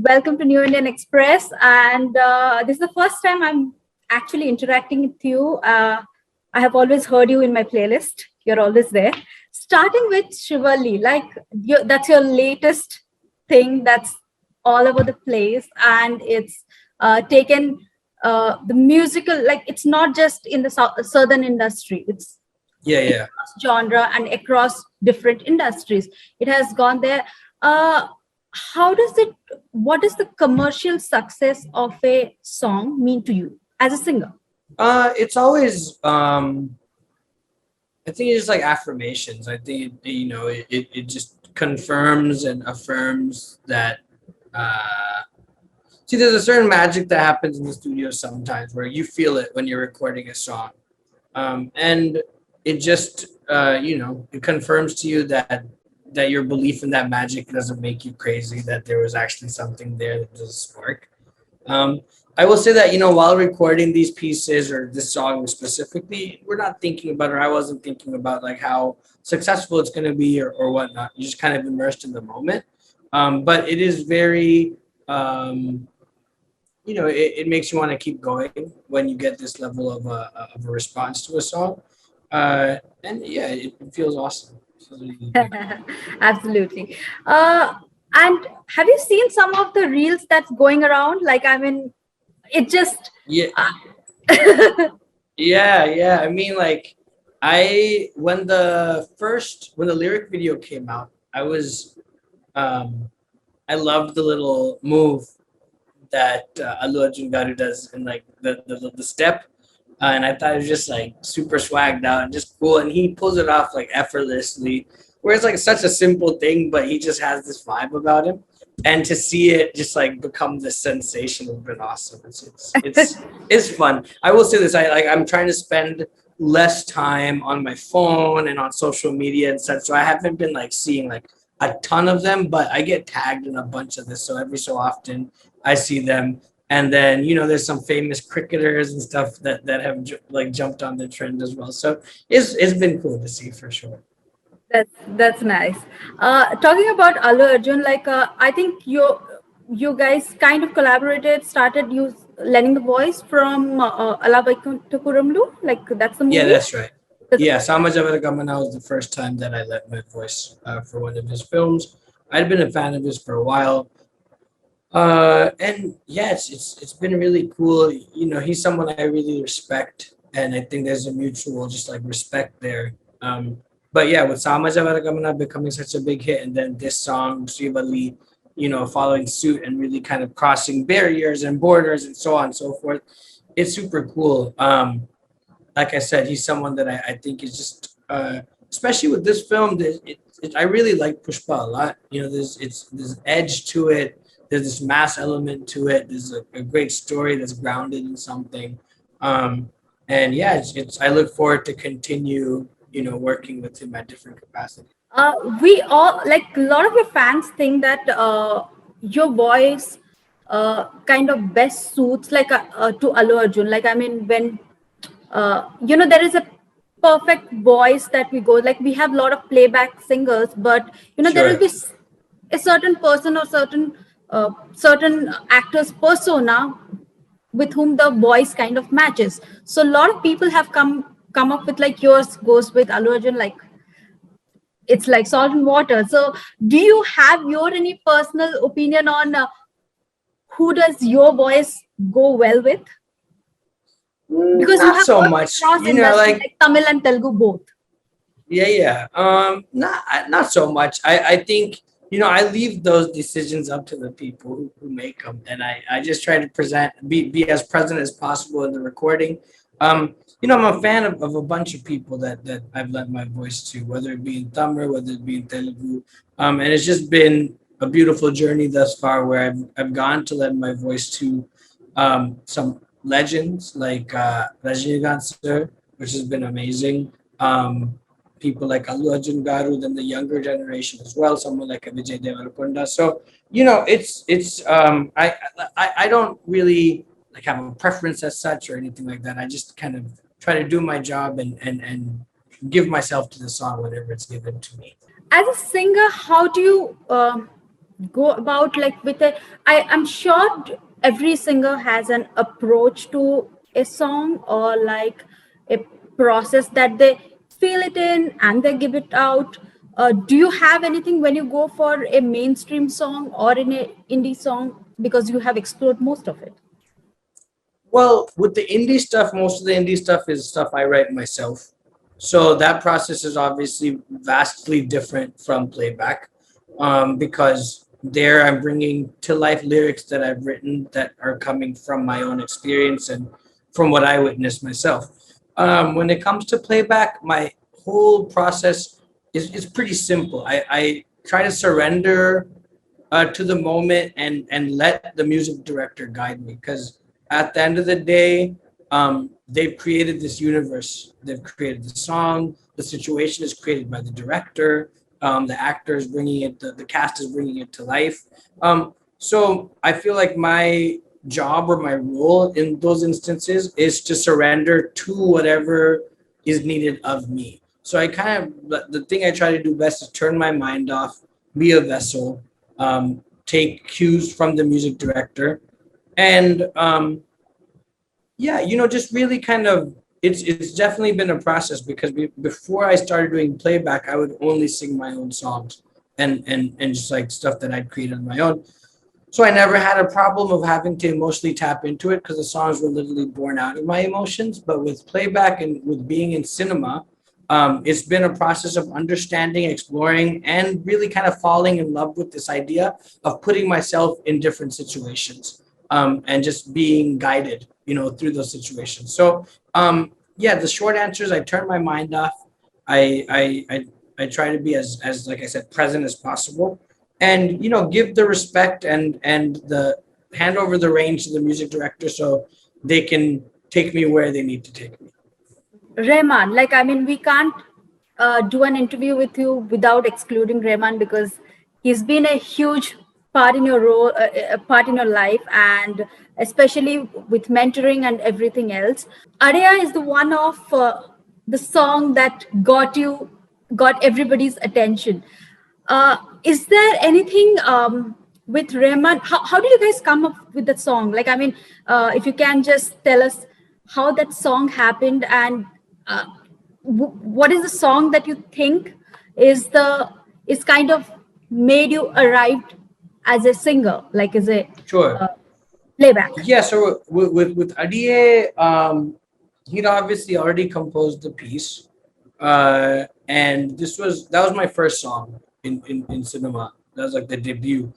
Welcome to New Indian Express. And this is the first time I'm actually interacting with you. I have always heard you in my playlist. You're always there. Starting with Srivalli, that's your latest thing that's all over the place. And it's taken the musical, like it's not just in the southern industry, it's Yeah, yeah. across genre and across different industries. It has gone there. Uh, how does it, what does the commercial success of a song mean to you as a singer? It's always I think it's just like affirmations. I think it just confirms and affirms that see, there's a certain magic that happens in the studio sometimes where you feel it when you're recording a song. And it just it confirms to you that your belief in that magic doesn't make you crazy, that there was actually something there that does spark. Um, I will say that, while recording these pieces or this song specifically, we're not thinking about, or I wasn't thinking about like how successful it's going to be or whatnot. You're just kind of immersed in the moment. But it is very, it makes you want to keep going when you get this level of a response to a song. And yeah, it feels awesome. It feels really good. Absolutely. And have you seen some of the reels that's going around? It just, Yeah, uh, yeah. I mean, like, I when the lyric video came out, um, I loved the little move that Allu Arjun Garu does in like the step, and I thought it was just like super swagged out and just cool, and he pulls it off like effortlessly. Where it's like such a simple thing, but he just has this vibe about him, and to see it just like become this sensation has been awesome. It's fun. I will say this: I'm trying to spend less time on my phone and on social media and such, so I haven't been like seeing like a ton of them, but I get tagged in a bunch of this, so every so often I see them. And then there's some famous cricketers and stuff that have like jumped on the trend as well. So it's been cool to see for sure. that's nice. Talking about Allu Arjun, I think you guys kind of collaborated, started you lending the voice from Ala Vaikuntapuramlu, like that's the Yeah, movie. that's right. Yeah, Sama Gamana was the first time that I let my voice for one of his films. I'd been a fan of his for a while. And yeah, it's been really cool. He's someone I really respect, and I think there's a mutual just like respect there. But yeah, with Sama Gamana becoming such a big hit, and then this song Srivalli, following suit and really kind of crossing barriers and borders and so on and so forth, it's super cool. Like I said, he's someone that I think is just, especially with this film, I really like Pushpa a lot. There's edge to it. There's this mass element to it. There's a great story that's grounded in something. And yeah, I look forward to continue, working with him at different capacities. We all, like, a lot of your fans think that your voice kind of best suits to Allu Arjun. When there is a perfect voice that we go, like we have a lot of playback singers, but there will Sure. be a certain person or certain actor's persona with whom the voice kind of matches. So a lot of people have come up with like yours goes with Allu Arjun, like it's like salt and water. So do you have your any personal opinion on who does your voice go well with? Because you Not have so worked much. across industries Like, like Tamil and Telugu both. yeah. Not so much. I think I leave those decisions up to the people who make them, and I just try to be as present as possible in the recording. I'm a fan of a bunch of people that I've lent my voice to, whether it be in Tamil, whether it be in Telugu, and it's just been a beautiful journey thus far, where I've gone to lend my voice to some legends like Rajinikanth sir, which has been amazing. People like Allu Arjun Garu, then the younger generation as well, someone like Vijay Devarakonda. So, I don't really like have a preference as such or anything like that. I just kind of try to do my job and give myself to the song whenever it's given to me. As a singer, how do you go about like with a, I'm sure every singer has an approach to a song, or like a process that they feel it in and they give it out. Do you have anything when you go for a mainstream song or in a indie song, because you have explored most of it? Well, with the indie stuff, most of the indie stuff is stuff I write myself. So that process is obviously vastly different from playback, because there I'm bringing to life lyrics that I've written that are coming from my own experience and from what I witnessed myself. When it comes to playback, my whole process is pretty simple. I try to surrender to the moment and let the music director guide me, because at the end of the day, they've created this universe, they've created the song, the situation is created by the director, the actor is bringing it, the cast is bringing it to life. So I feel like my job or my role in those instances is to surrender to whatever is needed of me. So I kind of, the thing I try to do best is turn my mind off, be a vessel, take cues from the music director, and yeah, just really kind of, it's definitely been a process, because before I started doing playback, I would only sing my own songs and just like stuff that I'd created on my own. So I never had a problem of having to emotionally tap into it, because the songs were literally born out of my emotions. But with playback and with being in cinema, it's been a process of understanding, exploring, and really kind of falling in love with this idea of putting myself in different situations, and just being guided, through those situations. So, yeah, the short answer is I turn my mind off. I try to be as like I said, present as possible, and give the respect and the hand over the reins to the music director, so they can take me where they need to take me. Rahman, like, I mean, we can't do an interview with you without excluding Rahman, because he's been a huge part in your role, a part in your life, and especially with mentoring and everything else. Arya is the one of the song that got everybody's attention. Is there anything with Rahman? How did you guys come up with that song? Like, I mean, if you can just tell us how that song happened, and uh, what is the song that you think is kind of made you arrived as a singer, like as a Sure. uh, playback? Yeah, so with Adie, he'd obviously already composed the piece, and that was my first song in cinema. That was like the debut.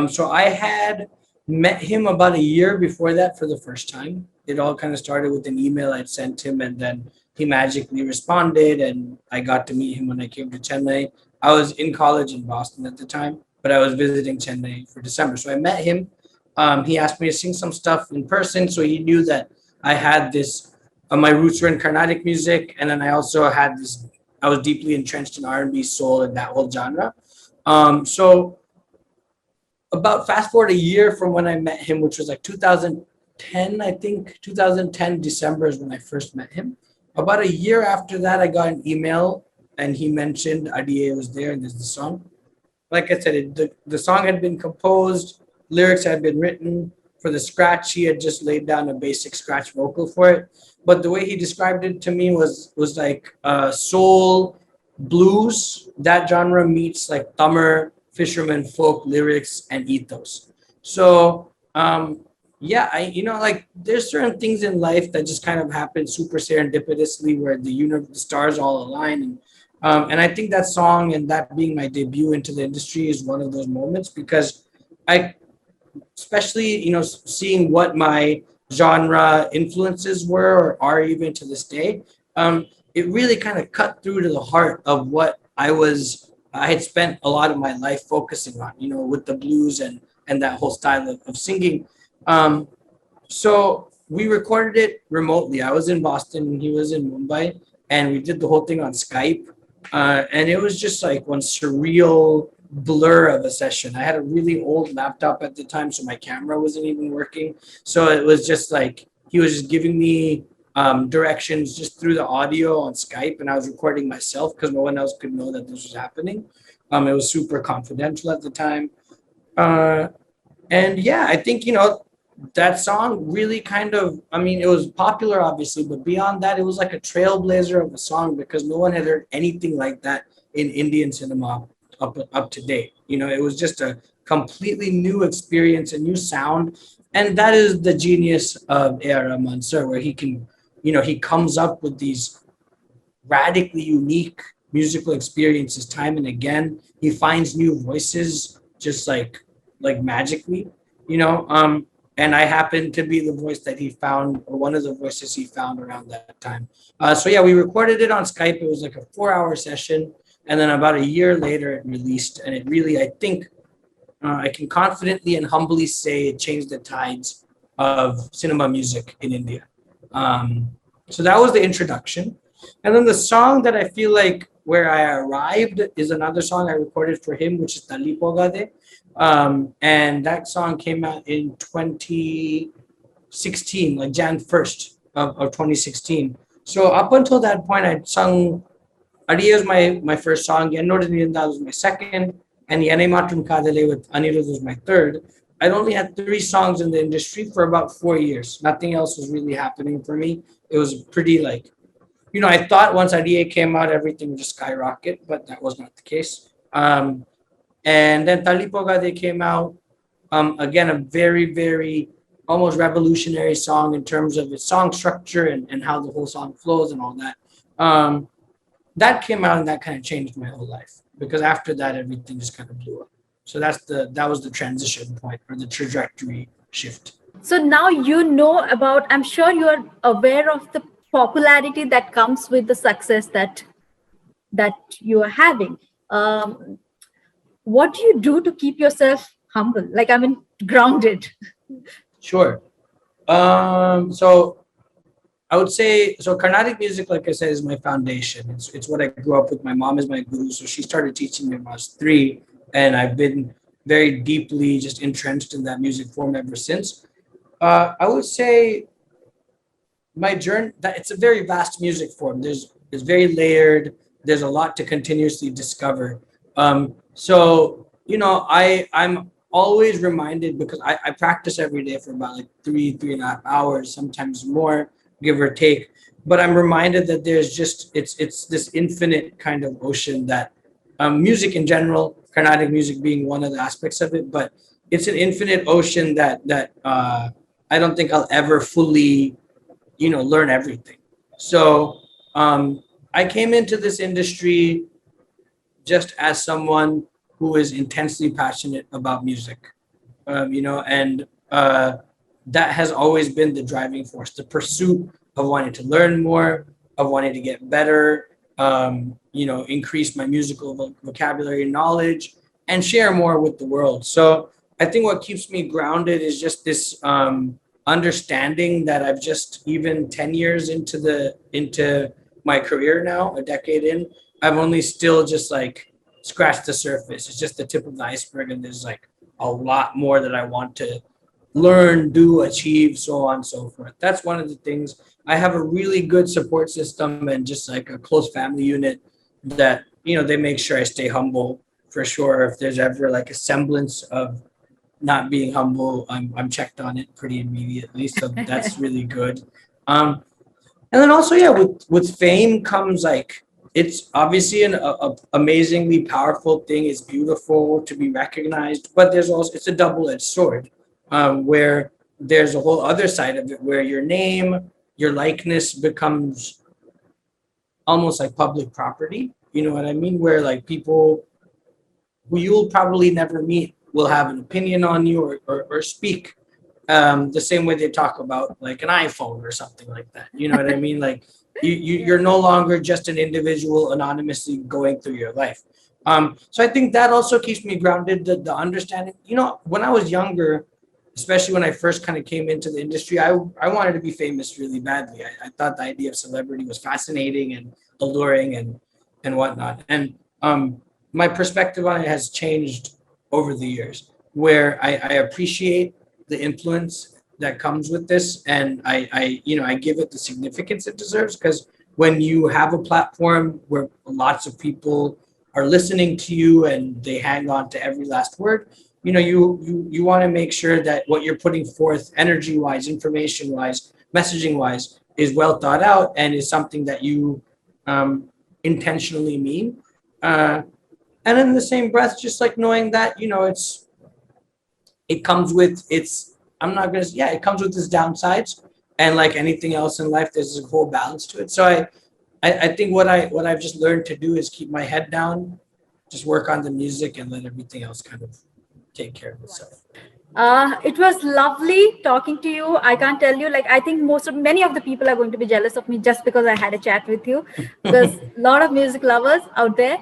So I had met him about a year before that for the first time. It all kind of started with an email I'd sent him, and then he magically responded, and I got to meet him when I came to Chennai. I was in college in Boston at the time, but I was visiting Chennai for December. So I met him. He asked me to sing some stuff in person, so he knew that I had this. My roots were in Carnatic music, and then I also had this. I was deeply entrenched in R&B, soul, and that whole genre. So about fast forward a year from when I met him, which was like 2010, I think 2010 December is when I first met him. About a year after that, I got an email, and he mentioned Adie was there, and there's the song. Like I said, the song had been composed, lyrics had been written. For the scratch, he had just laid down a basic scratch vocal for it. But the way he described it to me was like soul, blues. That genre meets like Tamar, fisherman folk lyrics and ethos. So yeah, like there's certain things in life that just kind of happen super serendipitously, where the stars all align, and I think that song and that being my debut into the industry is one of those moments, because I, especially, seeing what my genre influences were or are even to this day, it really kind of cut through to the heart of what I had spent a lot of my life focusing on, with the blues and that whole style of singing. Um, so we recorded it remotely. I was in Boston and he was in Mumbai, and we did the whole thing on Skype. And it was just like one surreal blur of a session. I had a really old laptop at the time, so my camera wasn't even working. So it was just like he was just giving me directions just through the audio on Skype, and I was recording myself because no one else could know that this was happening. It was super confidential at the time. Uh, and yeah, I think that song really kind of, I mean, it was popular obviously, but beyond that, it was like a trailblazer of a song because no one had heard anything like that in Indian cinema up to date. It was just a completely new experience, a new sound, and that is the genius of AR Rahman sir, where he can, he comes up with these radically unique musical experiences time and again. He finds new voices just like magically, you know. And I happened to be the voice that he found, or one of the voices he found around that time. So yeah, we recorded it on Skype. It was like a 4-hour session, and then about a year later, it released, and it really, I think, I can confidently and humbly say it changed the tides of cinema music in India. Um, so that was the introduction. And then the song that I feel like where I arrived is another song I recorded for him, which is Tali Pogade. And that song came out in 2016, like Jan 1st of 2016. So up until that point, I'd sung Adiya was my first song, Ennod Nirindal was my second, and Yene Matrum Kadale with Anirudh was my third. I'd only had 3 songs in the industry for about 4 years. Nothing else was really happening for me. It was pretty like, I thought once IDA came out, everything would just skyrocket, but that was not the case. And then Talipoga they came out. Again, a very, very almost revolutionary song in terms of its song structure and how the whole song flows and all that. That came out and that kind of changed my whole life because after that, everything just kind of blew up. So that was the transition point or the trajectory shift. So now you know about, I'm sure you're aware of the popularity that comes with the success that you are having. What do you do to keep yourself humble? Like, I mean, grounded. Sure. So I would say, so Carnatic music, like I said, is my foundation. It's what I grew up with. My mom is my guru, so she started teaching me when I was 3, and I've been very deeply just entrenched in that music form ever since. I would say my journey, that it's a very vast music form. It's very layered. There's a lot to continuously discover. So I'm always reminded because I practice every day for about like 3.5 hours, sometimes more, give or take. But I'm reminded that there's just it's this infinite kind of ocean that music in general, Carnatic music being one of the aspects of it, but it's an infinite ocean that I don't think I'll ever fully learn everything. So I came into this industry just as someone who is intensely passionate about music, and that has always been the driving force, the pursuit of wanting to learn more, of wanting to get better, increase my musical vocabulary and knowledge, and share more with the world. So I think what keeps me grounded is just this understanding that I've just, even 10 years into my career now, a decade in, I've only still just like scratched the surface. It's just the tip of the iceberg, and there's like a lot more that I want to learn, do, achieve, so on and so forth. That's one of the things. I have a really good support system and just like a close family unit that, they make sure I stay humble for sure. If there's ever like a semblance of not being humble, I'm checked on it pretty immediately. So that's really good. And then also, yeah, with fame comes like, it's obviously an amazingly powerful thing. It's beautiful to be recognized, but it's a double-edged sword, where there's a whole other side of it where your name, your likeness becomes almost like public property. You know what I mean? Where like people who you'll probably never meet will have an opinion on you or speak the same way they talk about like an iPhone or something like that. You know what I mean? Like you're no longer just an individual anonymously going through your life. So I think that also keeps me grounded. The understanding, when I was younger, especially when I first kind of came into the industry, I wanted to be famous really badly. I thought the idea of celebrity was fascinating and alluring and whatnot. And my perspective on it has changed over the years, where I appreciate the influence that comes with this, and I give it the significance it deserves, because when you have a platform where lots of people are listening to you and they hang on to every last word, you want to make sure that what you're putting forth, energy wise, information wise, messaging wise, is well thought out and is something that you intentionally mean. And in the same breath, just like knowing that it comes with its I'm not gonna yeah it comes with its downsides, and like anything else in life, there's a whole balance to it. So I think what I've just learned to do is keep my head down, just work on the music, and let everything else kind of take care of itself. It was lovely talking to you. I can't tell you, like, I think many of the people are going to be jealous of me just because I had a chat with you, because a lot of music lovers out there.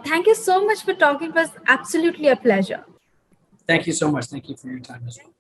Thank you so much for talking. It was absolutely a pleasure. Thank you so much. Thank you for your time as well.